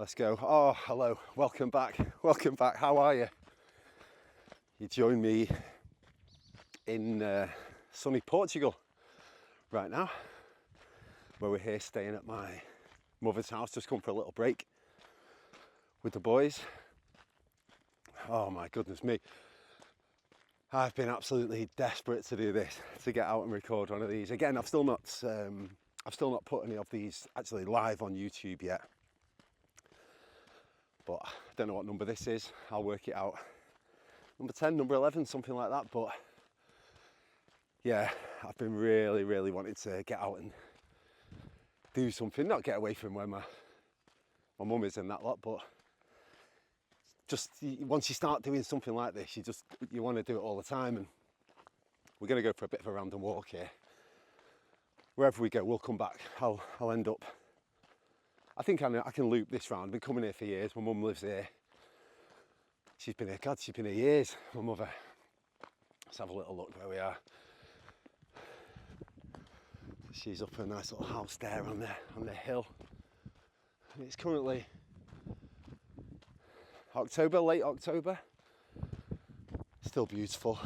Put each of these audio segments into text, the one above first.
Let's go. Oh, hello. Welcome back. Welcome back. How are you? You join me in sunny Portugal right now, where we're here staying at my mother's house. Just come for a little break with the boys. Oh my goodness me. I've been absolutely desperate to do this, to get out and record one of these. Again, I've still not put any of these actually live on YouTube yet. But I don't know what number this is. I'll work it out. Number 10, number 11, something like that. But yeah, I've been really wanting to get out and do something. Not get away from where my mum is and that lot, but just once you start doing something like this, you want to do it all the time. And we're going to go for a bit of a random walk here. Wherever we go, we'll come back. I'll end up. I think I can loop this round. I've been coming here for years. My mum lives here. She's been here years, my mother. Let's have a little look where we are. She's up a nice little house there on the hill. And it's currently October, late October. Still beautiful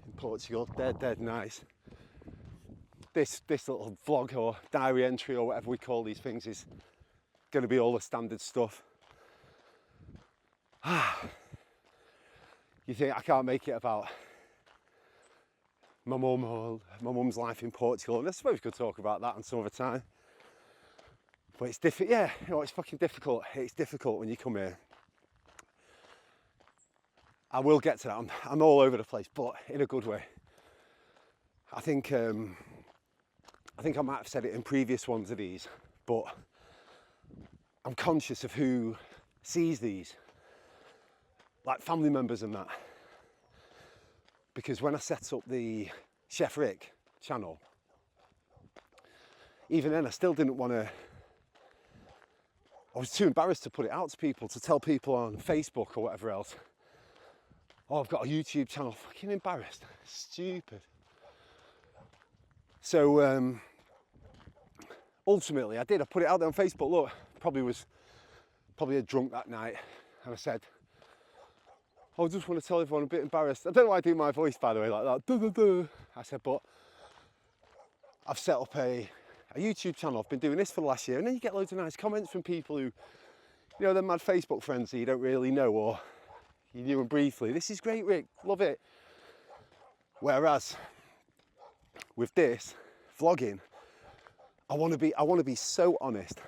in Portugal. Dead nice. This little vlog or diary entry or whatever we call these things is going to be all the standard stuff. You think I can't make it about my mum or my mum's life in Portugal, and I suppose we could talk about that on some other time. But it's difficult. Yeah, it's fucking difficult. It's difficult when you come here. I will get to that. I'm all over the place, but in a good way. I think I might have said it in previous ones of these, but I'm conscious of who sees these, like family members and that. Because when I set up the Chef Rick channel, even then I still didn't want to, I was too embarrassed to put it out to people, to tell people on Facebook or whatever else, oh, I've got a YouTube channel. Fucking embarrassed. Stupid. So ultimately I put it out there on Facebook. Look, probably a drunk that night, and I said, I just want to tell everyone I'm a bit embarrassed. I don't know why I do my voice, by the way, like that. Duh, duh, duh. I said, but I've set up a YouTube channel. I've been doing this for the last year, and then you get loads of nice comments from people who, they're mad Facebook friends that you don't really know, or you knew them briefly. This is great, Rick. Love it. Whereas with this vlogging, I want to be so honest.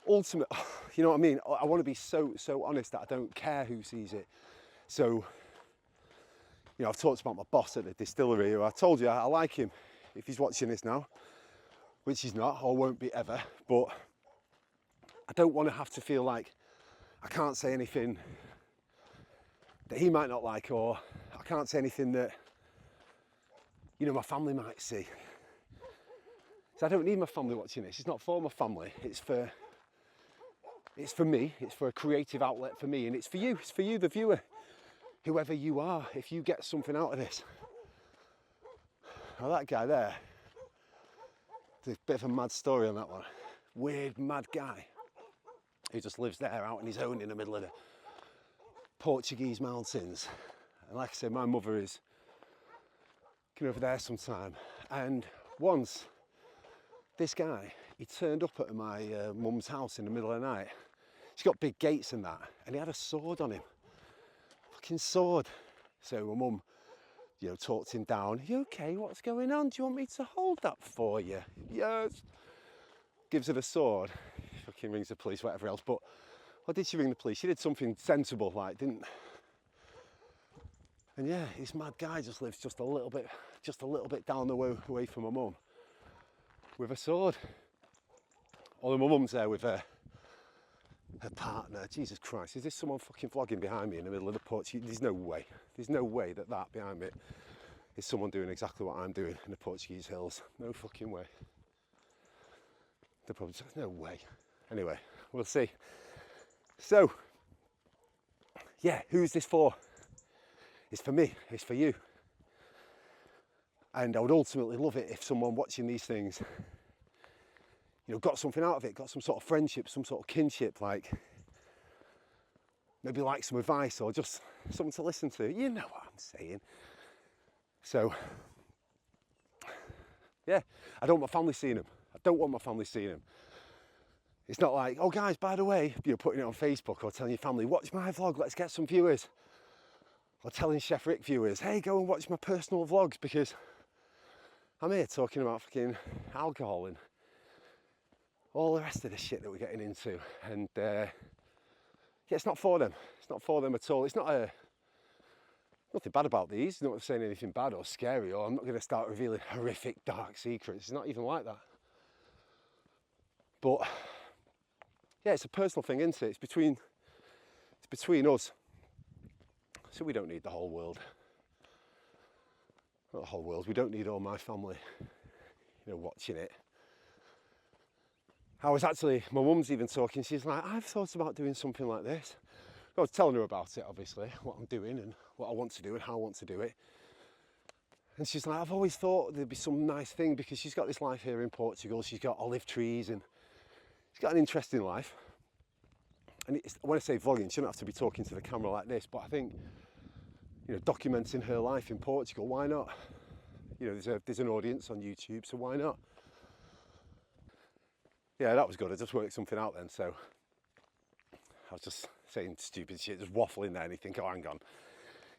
Ultimate, you know what I mean? I want to be so honest that I don't care who sees it. So, I've talked about my boss at the distillery, who I told you I like him if he's watching this now, which he's not or won't be ever. But I don't want to have to feel like I can't say anything that he might not like, or I can't say anything that, my family might see. So I don't need my family watching this. It's not for my family. It's for me. It's for a creative outlet for me, and it's for you. It's for you, the viewer, whoever you are. If you get something out of this, well, that guy there, there's a bit of a mad story on that one. Weird, mad guy who just lives there out on his own in the middle of the Portuguese mountains. And like I said, my mother is over there sometime. And once, this guy, he turned up at my mum's house in the middle of the night. She's got big gates and that, and he had a sword on him. Fucking sword. So my mum, talked him down. Are you okay? What's going on? Do you want me to hold that for you? Yes. Gives her the sword. Fucking rings the police, whatever else. But what did she ring the police? She did something sensible, didn't. And yeah, this mad guy just lives just a little bit down the way away from my mum with a sword. Although my mum's there with her partner. Jesus Christ, is this someone fucking vlogging behind me in the middle of the Portuguese? There's no way that behind me is someone doing exactly what I'm doing in the Portuguese hills. No fucking way. They're probably just, no way. Anyway, we'll see. So, yeah, who's this for? It's for me, it's for you. And I would ultimately love it if someone watching these things, you know, got something out of it, got some sort of friendship, some sort of kinship, like maybe like some advice or just something to listen to. You know what I'm saying. So, yeah, I don't want my family seeing them. I don't want my family seeing them. It's not like, oh guys, by the way, you're putting it on Facebook or telling your family, watch my vlog, let's get some viewers. Or telling Chef Rick viewers, hey, go and watch my personal vlogs, because I'm here talking about fucking alcohol and all the rest of the shit that we're getting into. And yeah, it's not for them. It's not for them at all. It's not nothing bad about these. I'm not saying anything bad or scary, or I'm not going to start revealing horrific dark secrets. It's not even like that. But yeah, it's a personal thing, isn't it? It's between us. So we don't need the whole world. Not the whole world. We don't need all my family, you know, watching it. I was actually, my mum's even talking, she's like, I've thought about doing something like this. I was telling her about it, obviously, what I'm doing and what I want to do and how I want to do it. And she's like, I've always thought there'd be some nice thing, because she's got this life here in Portugal, she's got olive trees and she's got an interesting life. And when I say vlogging, she don't have to be talking to the camera like this, but I think, you know, documenting her life in Portugal, why not? You know, there's an audience on YouTube, so why not? Yeah, that was good. I just worked something out then, so I was just saying stupid shit, just waffling there, and you think, oh, hang on,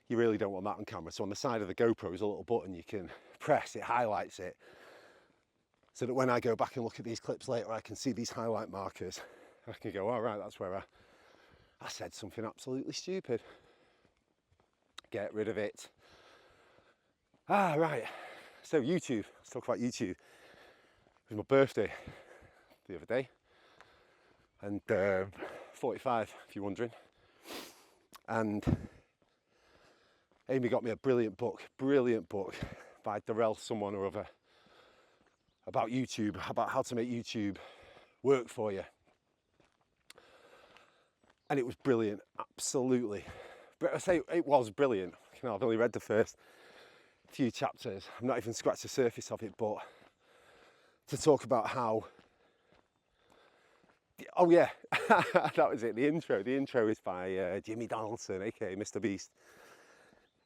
you really don't want that on camera. So on the side of the GoPro is a little button you can press, it highlights it, so that when I go back and look at these clips later, I can see these highlight markers. I can go, all right, that's where I said something absolutely stupid. Get rid of it. Ah, right. So YouTube, let's talk about YouTube. It was my birthday the other day, and 45, if you're wondering. And Amy got me a brilliant book by Darrell someone or other about YouTube, about how to make YouTube work for you. And it was brilliant, absolutely. But I say it was brilliant. You know, I've only read the first few chapters. I've not even scratched the surface of it, but to talk about how, oh yeah, that was it, the intro. The intro is by Jimmy Donaldson, aka Mr. Beast.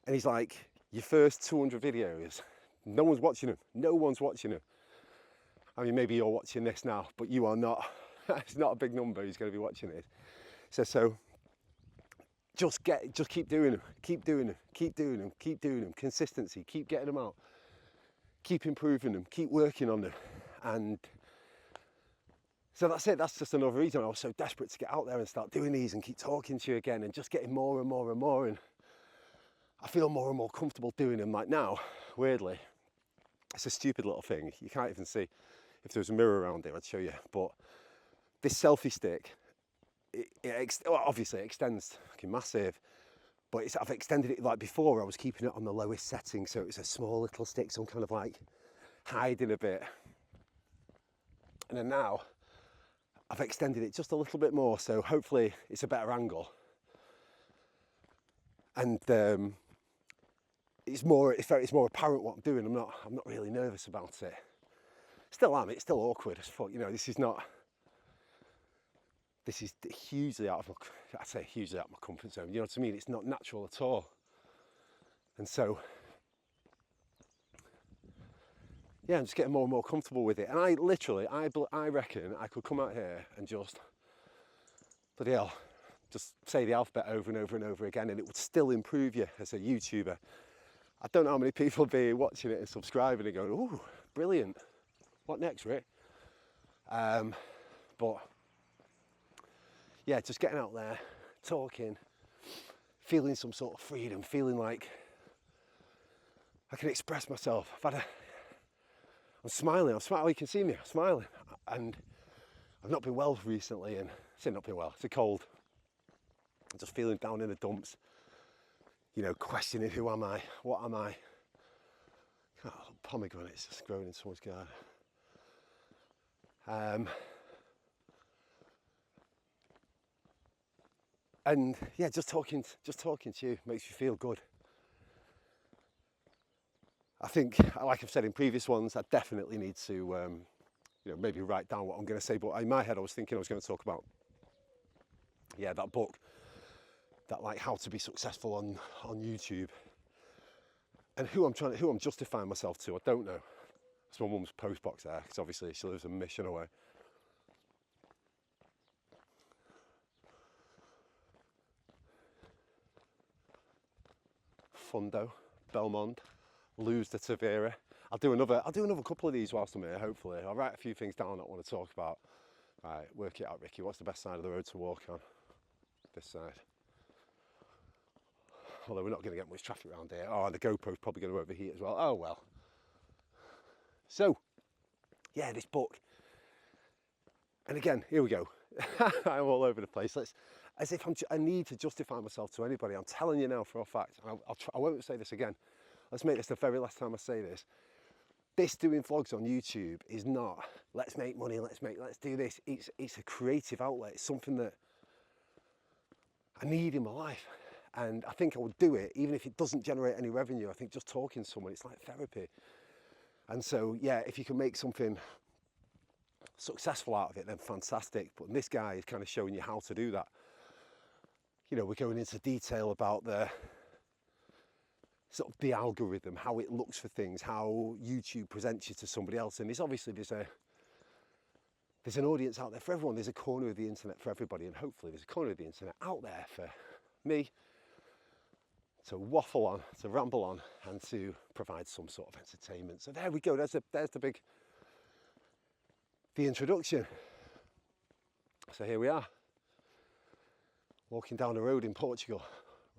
And he's like, your first 200 videos, no one's watching them. No one's watching them. I mean, maybe you're watching this now, but you are not. It's not a big number who's going to be watching this. So just keep doing them, keep doing them, consistency, keep getting them out, keep improving them, keep working on them. And so that's it. That's just another reason I was so desperate to get out there and start doing these and keep talking to you again and just getting more and more and more. And I feel more and more comfortable doing them. Like now, weirdly, it's a stupid little thing. You can't even see. If there was a mirror around here, I'd show you. But this selfie stick, obviously it extends, fucking massive, but I've extended it. Like before, I was keeping it on the lowest setting, so it was a small little stick, so I'm kind of like hiding a bit. And then now I've extended it just a little bit more, so hopefully it's a better angle. And it's more apparent what I'm doing. I'm not really nervous about it. Still am. It's still awkward as fuck. You know, this is hugely out of my comfort zone. You know what I mean? It's not natural at all. And so, yeah, I'm just getting more and more comfortable with it. And I reckon I could come out here and just, bloody hell, just say the alphabet over and over and over again, and it would still improve you as a YouTuber. I don't know how many people would be watching it and subscribing and going, ooh, brilliant. What next, Rick? But yeah, just getting out there, talking, feeling some sort of freedom, feeling like I can express myself. I'm smiling. You can see me, I'm smiling. And I've not been well recently, and I say not been well, it's a cold. I'm just feeling down in the dumps, you know, questioning who am I, what am I? Oh, pomegranates just growing in someone's garden. And yeah, just talking to you makes you feel good. I think, like I've said in previous ones, I definitely need to you know, maybe write down what I'm going to say. But in my head, I was thinking I was going to talk about, yeah, that book, that like how to be successful on YouTube, and who I'm justifying myself to, I don't know. It's my mum's post box there, because obviously she lives a mission away. Fundo, Belmont, Luz de Tavera. I'll do another couple of these whilst I'm here, hopefully. I'll write a few things down that I want to talk about. Right, work it out, Ricky. What's the best side of the road to walk on? This side. Although we're not going to get much traffic around here. Oh, and the GoPro's probably going to overheat as well. Oh, well. So, yeah, this book. And again, here we go. I'm all over the place. As if I need to justify myself to anybody. I'm telling you now for a fact. I won't say this again. Let's make this the very last time I say this. This doing vlogs on YouTube is not, let's make money, let's do this. It's a creative outlet. It's something that I need in my life. And I think I would do it, even if it doesn't generate any revenue. I think just talking to someone, it's like therapy. And so, yeah, if you can make something successful out of it, then fantastic. But this guy is kind of showing you how to do that. You know, we're going into detail about the sort of the algorithm, how it looks for things, how YouTube presents you to somebody else. And there's an audience out there for everyone. There's a corner of the internet for everybody, and hopefully there's a corner of the internet out there for me to waffle on, to ramble on, and to provide some sort of entertainment. So there we go. There's the introduction. So here we are, walking down the road in Portugal,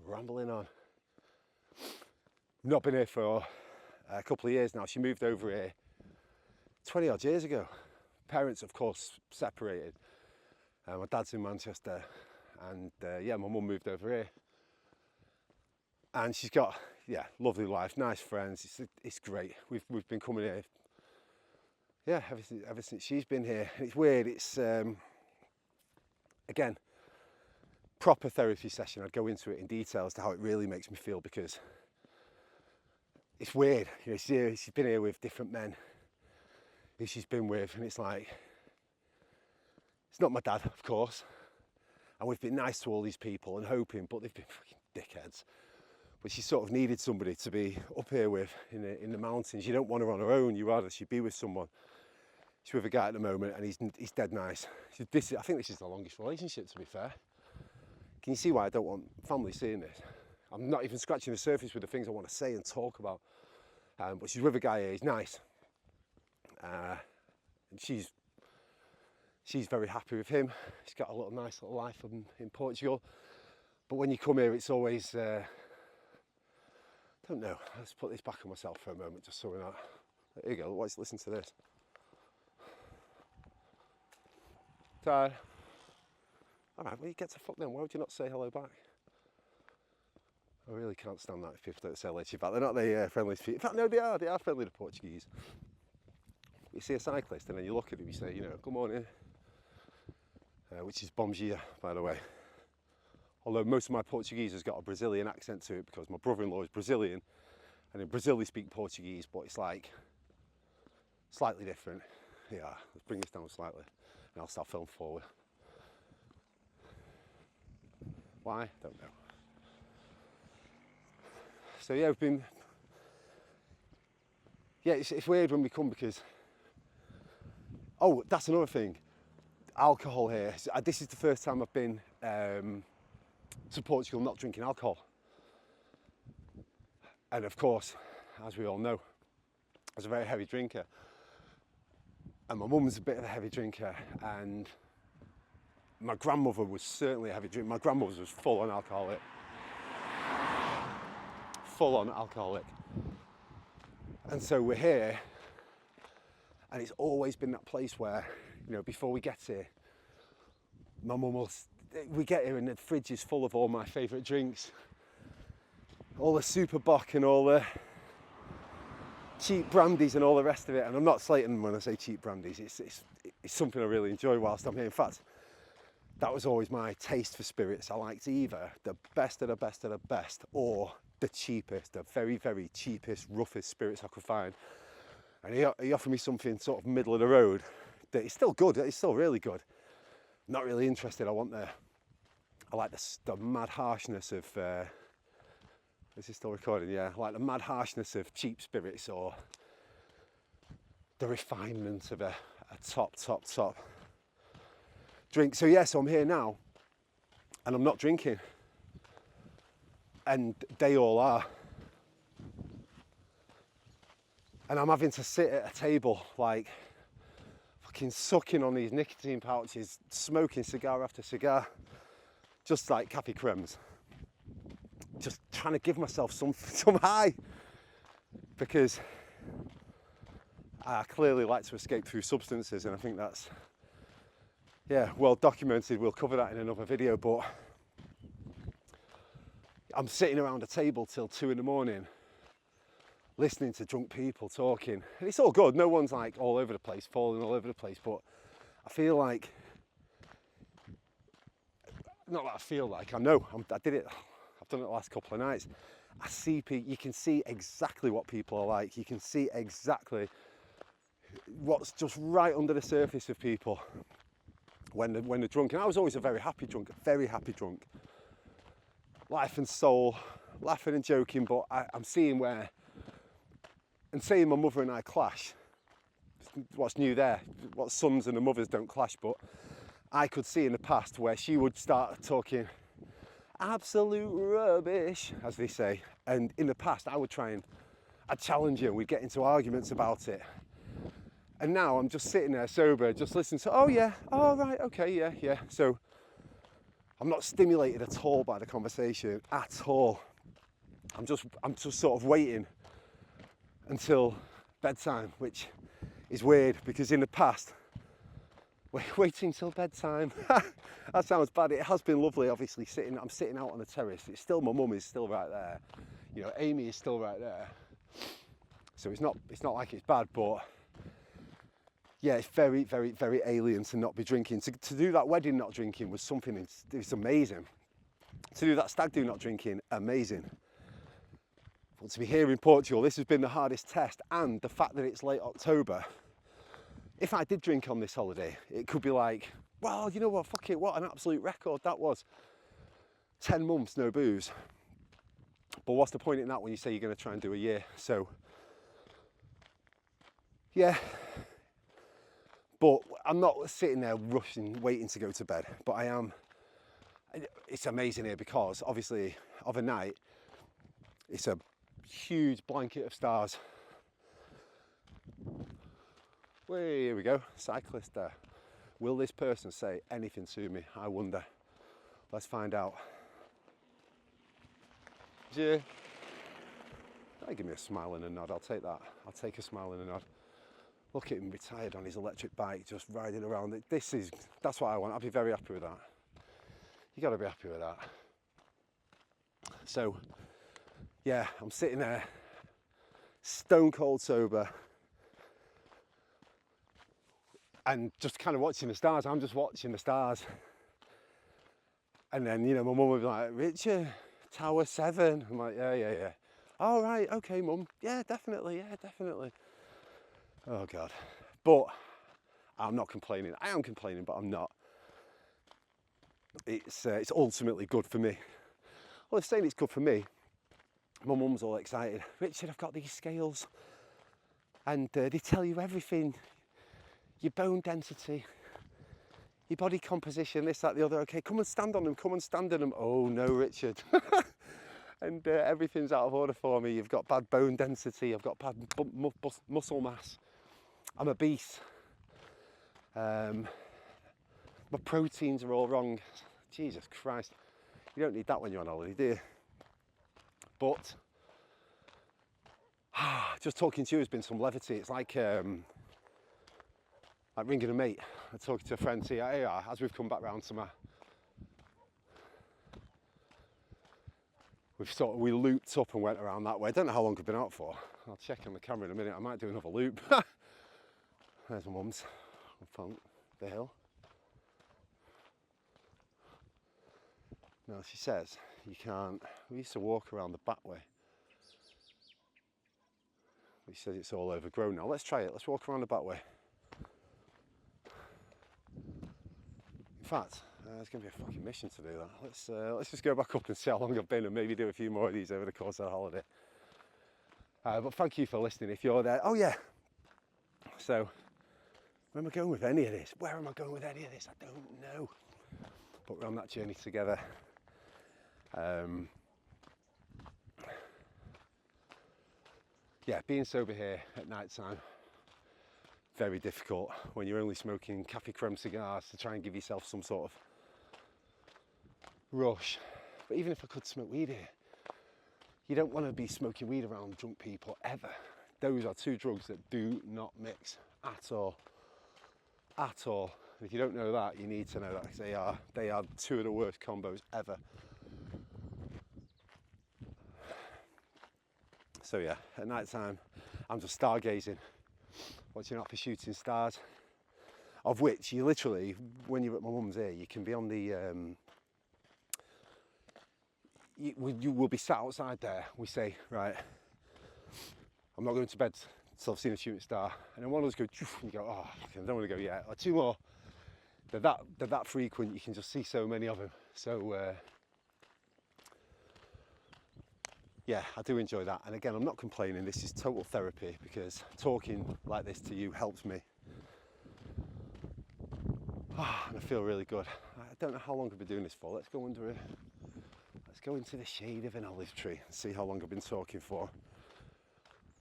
rambling on. Not been here for a couple of years now. She moved over here 20 odd years ago. Parents, of course, separated. My dad's in Manchester, and yeah, my mum moved over here. And she's got, yeah, lovely life, nice friends. It's great. We've been coming here, yeah, ever since she's been here. It's weird. It's again, proper therapy session. I'd go into it in detail as to how it really makes me feel, because it's weird. You know, she's been here with different men who she's been with, and it's like, it's not my dad, of course. And we've been nice to all these people and hoping, but they've been fucking dickheads. But she sort of needed somebody to be up here with in the mountains. You don't want her on her own. You rather she'd be with someone. She's with a guy at the moment, and he's dead nice. I think this is the longest relationship, to be fair. Can you see why I don't want family seeing this? I'm not even scratching the surface with the things I want to say and talk about. But she's with a guy here. He's nice, and she's very happy with him. He's got a nice little life in Portugal. But when you come here, it's always. I don't know. Let's put this back on myself for a moment, just so we're not. There you go. Listen to this. Tired. All right. Well, you get to fuck them. Why would you not say hello back? I really can't stand that if people don't say hello to you back. They're not the friendliest people. In fact, no, they are friendly, the Portuguese. You see a cyclist and then you look at him, you say, you know, good morning. Which is bom dia, by the way. Although most of my Portuguese has got a Brazilian accent to it, because my brother-in-law is Brazilian, and in Brazil they speak Portuguese, but it's like slightly different. Yeah, let's bring this down slightly, and I'll start film forward. Why? Don't know. So yeah, it's weird when we come, because, oh, that's another thing. Alcohol here. So, this is the first time I've been to Portugal not drinking alcohol. And of course, as we all know, I was a very heavy drinker. And my mum's a bit of a heavy drinker, and my grandmother was certainly a heavy drinker. My grandmother was full-on alcoholic. Full-on alcoholic. And so we're here, and it's always been that place where, you know, before we get here, my mum we get here and the fridge is full of all my favourite drinks. All the Super Bock and all the cheap brandies and all the rest of it. And I'm not slating them when I say cheap brandies. It's something I really enjoy whilst I'm here. In fact, that was always my taste for spirits. I liked either the best of the best of the best, or the cheapest, the very, very cheapest, roughest spirits I could find. And he offered me something sort of middle of the road, it. It's still good. It's still really good. Not really interested. I like the mad harshness of, is this still recording? Yeah, I like the mad harshness of cheap spirits, or the refinement of a top drink. So yeah, so I'm here now and I'm not drinking, and they all are. And I'm having to sit at a table like fucking sucking on these nicotine pouches, smoking cigar after cigar, just like Cappy Crems. Just trying to give myself some high, because I clearly like to escape through substances, and I think that's, yeah, well documented. We'll cover that in another video, but I'm sitting around a table till 2 in the morning, listening to drunk people talking, and it's all good. No one's like all over the place, falling all over the place, but I feel like, not that I feel like, I know, I did it, I've done it the last couple of nights. I see people, you can see exactly what people are like. You can see exactly what's just right under the surface of people when they're drunk. And I was always a very happy drunk, life and soul, laughing and joking, but I'm seeing where, and saying my mother and I clash, what's new there, what sons and the mothers don't clash, but I could see in the past where she would start talking absolute rubbish, as they say, and in the past I'd challenge her, and we'd get into arguments about it. And now I'm just sitting there sober, just listening to, oh yeah, oh right, okay, yeah. So I'm not stimulated at all by the conversation, at all. I'm just sort of waiting until bedtime, which is weird, because in the past, waiting till bedtime, that sounds bad. It has been lovely, obviously, I'm sitting out on the terrace. It's still, my mum is still right there. You know, Amy is still right there. So it's not like it's bad, but yeah, it's very, very, very alien to not be drinking. To do that wedding not drinking was something, it's amazing. To do that stag do not drinking, amazing. But to be here in Portugal, this has been the hardest test, and the fact that it's late October, if I did drink on this holiday, it could be like, well, you know what, fuck it, what an absolute record that was. 10 months, no booze. But what's the point in that when you say you're going to try and do a year? So, yeah. But I'm not sitting there rushing, waiting to go to bed. But I am, it's amazing here because, obviously, of a night, it's a huge blanket of stars. Way, here we go, cyclist there. Will this person say anything to me? I wonder. Let's find out. Yeah. Give me a smile and a nod, I'll take that. I'll take a smile and a nod. Look at him retired on his electric bike, just riding around. That's what I want. I'll be very happy with that. You gotta be happy with that. So, yeah, I'm sitting there, stone cold sober, and just kind of watching the stars. I'm just watching the stars. And then, you know, my mum would be like, Richard, Tower 7. I'm like, yeah. Oh, right, okay, mum. Yeah, definitely. Oh, God. But I'm not complaining. I am complaining, but I'm not. It's ultimately good for me. Well, if saying it's good for me, my mum's all excited. Richard, I've got these scales, and they tell you everything. Your bone density, your body composition, this, that, the other. Okay, come and stand on them. Oh, no, Richard. And everything's out of order for me. You've got bad bone density. I've got bad muscle mass. I'm obese. My proteins are all wrong. Jesus Christ. You don't need that when you're on holiday, do you? But just talking to you has been some levity. It's like ringing a mate and talking to a friend. See, as we've come back round to we looped up and went around that way. I don't know how long we've been out for. I'll check on the camera in a minute. I might do another loop. There's my mum's on the hill. Now she says you can't. We used to walk around the back way. She says it's all overgrown now. Let's try it. Let's walk around the back way. In fact, it's going to be a fucking mission to do that. Let's just go back up and see how long I've been and maybe do a few more of these over the course of the holiday. But thank you for listening if you're there. Oh yeah, so where am I going with any of this? Where am I going with any of this? I don't know. But we're on that journey together. Yeah, being sober here at night time, very difficult when you're only smoking cafe creme cigars to try and give yourself some sort of rush. But even if I could smoke weed here, you don't want to be smoking weed around drunk people ever. Those are two drugs that do not mix at all. At all. And if you don't know that, you need to know that, because they are two of the worst combos ever. So yeah, at night time, I'm just stargazing, watching out for shooting stars, of which you literally, when you're at my mum's here, you can be on the, you will be sat outside there. We say, right, I'm not going to bed till I've seen a shooting star. And then one of us go, and you go, oh, I don't want to go yet. Or two more, they're that frequent, you can just see so many of them. So, yeah, I do enjoy that. And again, I'm not complaining. This is total therapy, because talking like this to you helps me. And I feel really good. I don't know how long I've been doing this for. Let's go into the shade of an olive tree and see how long I've been talking for.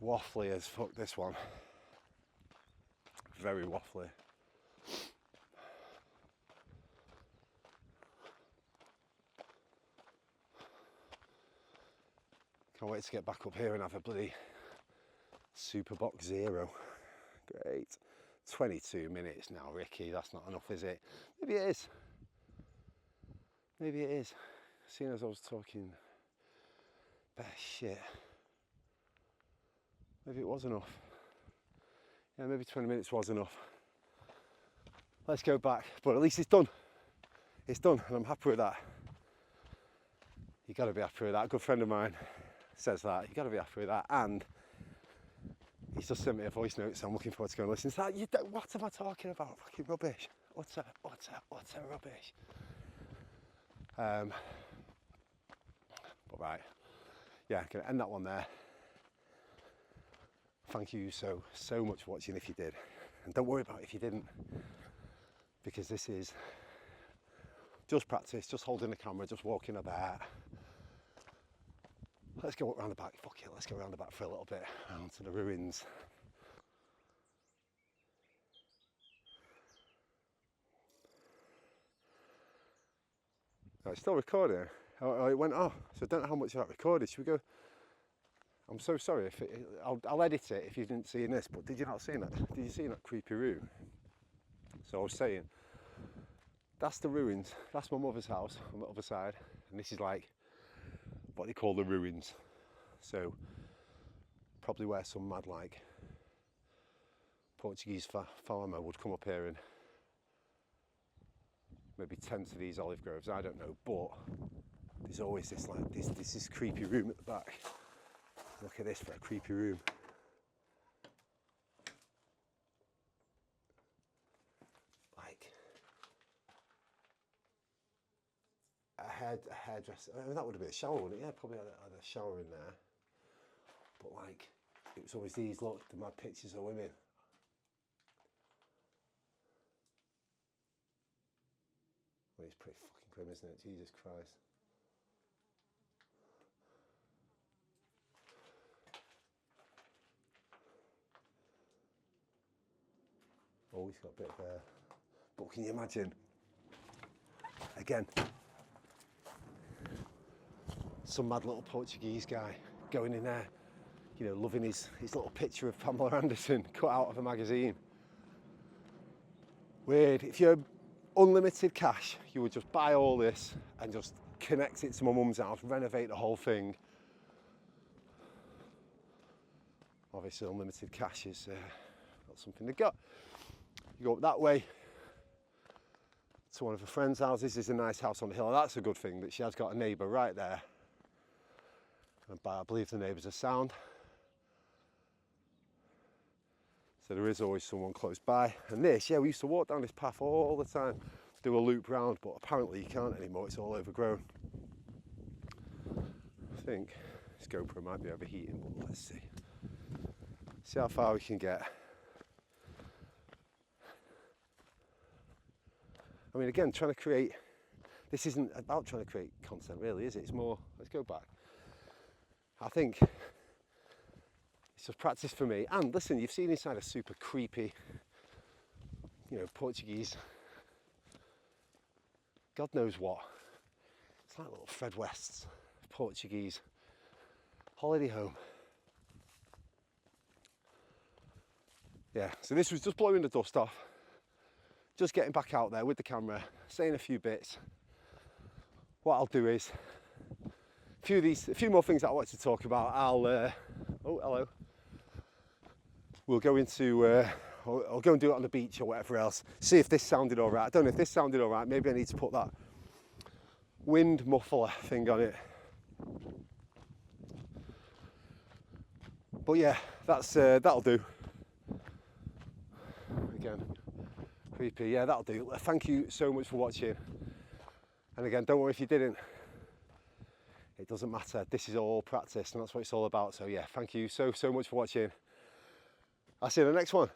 Waffly as fuck, this one. Very waffly. Can't wait to get back up here and have a bloody Super Box Zero. Great. 22 minutes now, Ricky. That's not enough, is it? Maybe it is. Maybe it is. Seeing as I was talking better shit. Maybe it was enough. Yeah, maybe 20 minutes was enough. Let's go back. But at least it's done. It's done, and I'm happy with that. You got to be happy with that. A good friend of mine says that. You got to be happy with that. And he's just sent me a voice note, so I'm looking forward to going and listen to that. What am I talking about? Fucking rubbish. Utter rubbish. But right. Yeah, gonna end that one there. Thank you so much for watching if you did. And don't worry about it if you didn't. Because this is just practice, just holding the camera, just walking about. Let's go around the back. Fuck it, let's go around the back for a little bit. Round to the ruins. Oh, it's still recording. Oh, it went off. So I don't know how much of that recorded. Should we go? I'm so sorry if I'll edit it if you didn't see this, but did you not see that? Did you see that creepy room? So I was saying, that's the ruins. That's my mother's house on the other side, and this is like what they call the ruins. So probably where some mad like Portuguese farmer would come up here and maybe tend to these olive groves. I don't know, but there's always this like this creepy room at the back. Look at this for a creepy room. Like a hairdresser. I mean, that would have been a shower, wouldn't it? Yeah, probably had a shower in there. But like, it was always these, look, the mad pictures of women. Well, it's pretty fucking grim, isn't it? Jesus Christ. Oh, he's got a bit of but can you imagine? Again, some mad little Portuguese guy going in there, you know, loving his little picture of Pamela Anderson cut out of a magazine. Weird. If you're unlimited cash, you would just buy all this and just connect it to my mum's house, renovate the whole thing. Obviously, unlimited cash is not something they got. You go up that way to one of her friends' houses. There's a nice house on the hill. That's a good thing, that she has got a neighbour right there. And I believe the neighbours are sound. So there is always someone close by. And this, yeah, we used to walk down this path all the time. do a loop round, but apparently you can't anymore, it's all overgrown. I think this GoPro might be overheating, but let's see. See how far we can get. I mean, again, trying to create, this isn't about trying to create content really, is it? It's more, let's go back. I think it's just practice for me. And listen, you've seen inside a super creepy, you know, Portuguese, God knows what. It's like little Fred West's Portuguese holiday home. Yeah, so this was just blowing the dust off. Just getting back out there with the camera, saying a few bits. What I'll do is, a few more things that I want to talk about. Oh, hello. We'll go into, I'll go and do it on the beach or whatever else. See if this sounded all right. I don't know if this sounded all right. Maybe I need to put that wind muffler thing on it. But yeah, that'll do. Again, creepy. Yeah, that'll do. Thank you so much for watching. And again, don't worry if you didn't. It doesn't matter. This is all practice, and that's what it's all about. So yeah, thank you so much for watching. I'll see you in the next one.